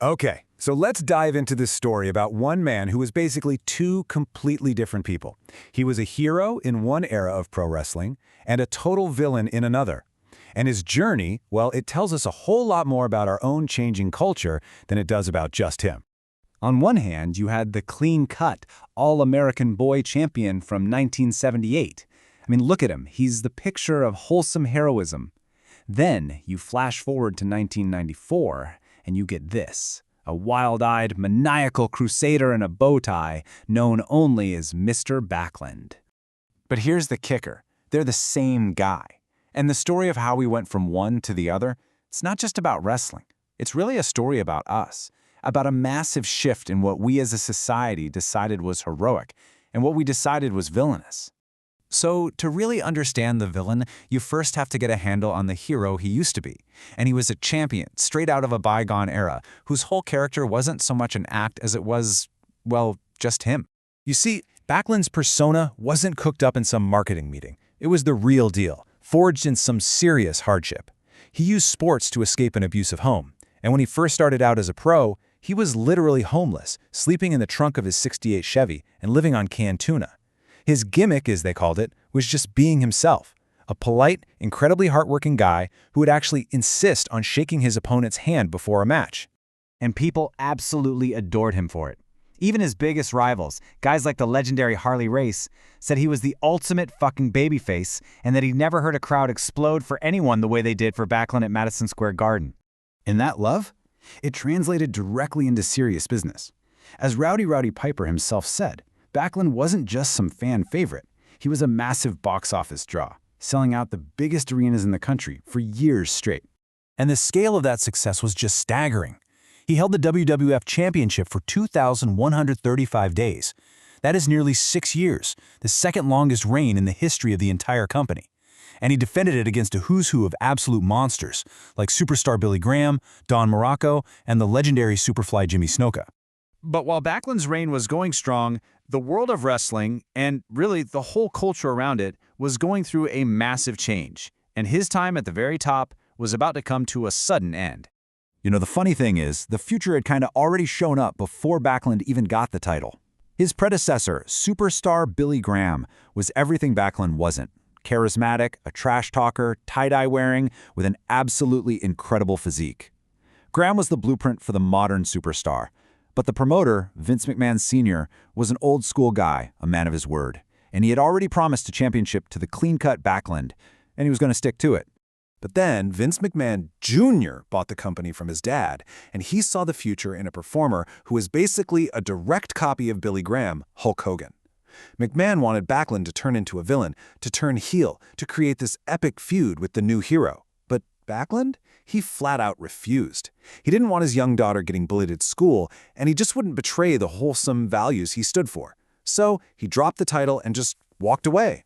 Okay, so let's dive into this story about one man who was basically two completely different people. He was a hero in one era of pro wrestling and a total villain in another. And his journey, well, it tells us a whole lot more about our own changing culture than it does about just him. On one hand, you had the clean-cut, all-American boy champion from 1978. I mean, look at him. He's the picture of wholesome heroism. Then you flash forward to 1994, and you get this. A wild-eyed, maniacal crusader in a bow tie, known only as Mr. Backlund. But here's the kicker. They're the same guy. And the story of how we went from one to the other, it's not just about wrestling. It's really a story about us, about a massive shift in what we as a society decided was heroic and what we decided was villainous. So, to really understand the villain, you first have to get a handle on the hero he used to be. And he was a champion, straight out of a bygone era, whose whole character wasn't so much an act as it was, well, just him. You see, Backlund's persona wasn't cooked up in some marketing meeting. It was the real deal, forged in some serious hardship. He used sports to escape an abusive home. And when he first started out as a pro, he was literally homeless, sleeping in the trunk of his '68 Chevy and living on canned tuna. His gimmick, as they called it, was just being himself, a polite, incredibly hardworking guy who would actually insist on shaking his opponent's hand before a match. And people absolutely adored him for it. Even his biggest rivals, guys like the legendary Harley Race, said he was the ultimate fucking babyface and that he'd never heard a crowd explode for anyone the way they did for Backlund at Madison Square Garden. And that love? It translated directly into serious business. As Rowdy Piper himself said, Backlund wasn't just some fan favorite. He was a massive box office draw, selling out the biggest arenas in the country for years straight. And the scale of that success was just staggering. He held the WWWF Championship for 2,135 days. That is nearly 6 years, the second longest reign in the history of the entire company. And he defended it against a who's who of absolute monsters, like superstar Billy Graham, Don Morocco, and the legendary Superfly Jimmy Snuka. But while Backlund's reign was going strong, the world of wrestling, and really the whole culture around it, was going through a massive change. And his time at the very top was about to come to a sudden end. You know, the funny thing is, the future had kind of already shown up before Backlund even got the title. His predecessor, superstar Billy Graham, was everything Backlund wasn't. Charismatic, a trash talker, tie-dye wearing, with an absolutely incredible physique. Graham was the blueprint for the modern superstar. But the promoter, Vince McMahon Sr., was an old-school guy, a man of his word. And he had already promised a championship to the clean-cut Backlund, and he was going to stick to it. But then Vince McMahon Jr. bought the company from his dad, and he saw the future in a performer who was basically a direct copy of Billy Graham, Hulk Hogan. McMahon wanted Backlund to turn into a villain, to turn heel, to create this epic feud with the new hero. But Backlund? He flat out refused. He didn't want his young daughter getting bullied at school, and he just wouldn't betray the wholesome values he stood for. So he dropped the title and just walked away.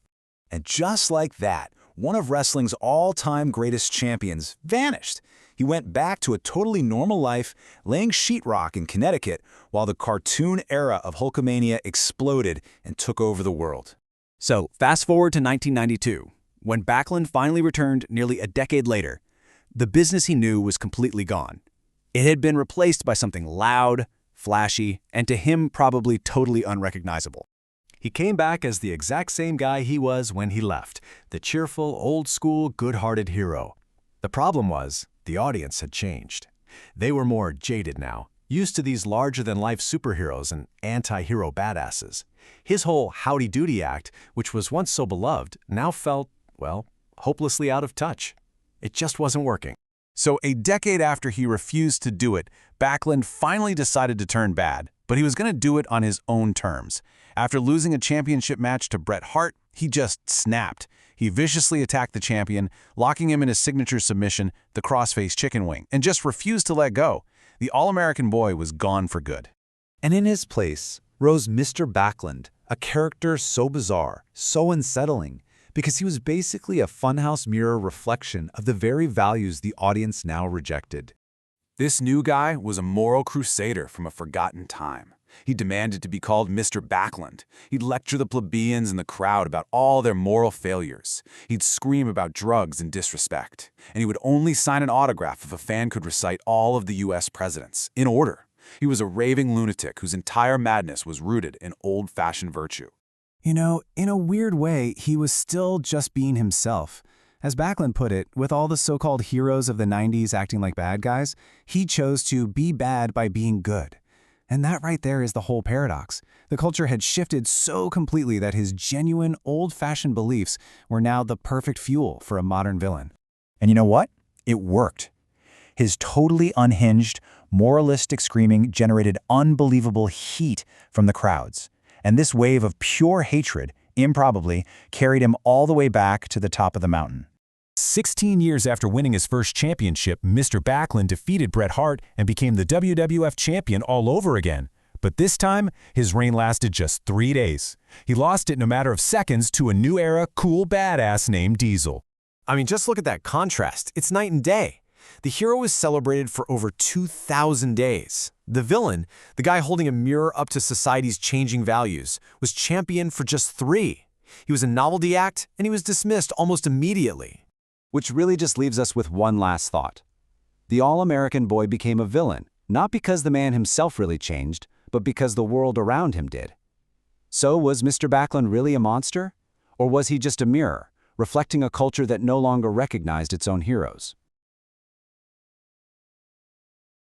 And just like that, one of wrestling's all-time greatest champions vanished. He went back to a totally normal life, laying sheetrock in Connecticut, while the cartoon era of Hulkamania exploded and took over the world. So, fast forward to 1992, when Backlund finally returned nearly a decade later. The business he knew was completely gone. It had been replaced by something loud, flashy, and to him probably totally unrecognizable. He came back as the exact same guy he was when he left, the cheerful, old-school, good-hearted hero. The problem was, the audience had changed. They were more jaded now, used to these larger-than-life superheroes and anti-hero badasses. His whole howdy-doody act, which was once so beloved, now felt, well, hopelessly out of touch. It just wasn't working. So a decade after he refused to do it, Backlund finally decided to turn bad, but he was going to do it on his own terms. After losing a championship match to Bret Hart, he just snapped. He viciously attacked the champion, locking him in his signature submission, the crossface chicken wing, and just refused to let go. The All-American boy was gone for good. And in his place rose Mr. Backlund, a character so bizarre, so unsettling, because he was basically a funhouse mirror reflection of the very values the audience now rejected. This new guy was a moral crusader from a forgotten time. He demanded to be called Mr. Backlund. He'd lecture the plebeians and the crowd about all their moral failures. He'd scream about drugs and disrespect. And he would only sign an autograph if a fan could recite all of the U.S. presidents, in order. He was a raving lunatic whose entire madness was rooted in old-fashioned virtue. You know, in a weird way, he was still just being himself. As Backlund put it, with all the so-called heroes of the 90s acting like bad guys, he chose to be bad by being good. And that right there is the whole paradox. The culture had shifted so completely that his genuine, old-fashioned beliefs were now the perfect fuel for a modern villain. And you know what? It worked. His totally unhinged, moralistic screaming generated unbelievable heat from the crowds. And this wave of pure hatred, improbably, carried him all the way back to the top of the mountain. 16 years after winning his first championship, Mr. Backlund defeated Bret Hart and became the WWF Champion all over again. But this time, his reign lasted just 3 days. He lost it in a matter of seconds to a new era cool badass named Diesel. I mean, just look at that contrast. It's night and day. The hero was celebrated for over 2,000 days. The villain, the guy holding a mirror up to society's changing values, was championed for just 3. He was a novelty act, and he was dismissed almost immediately. Which really just leaves us with one last thought. The all-American boy became a villain, not because the man himself really changed, but because the world around him did. So was Mr. Backlund really a monster? Or was he just a mirror, reflecting a culture that no longer recognized its own heroes?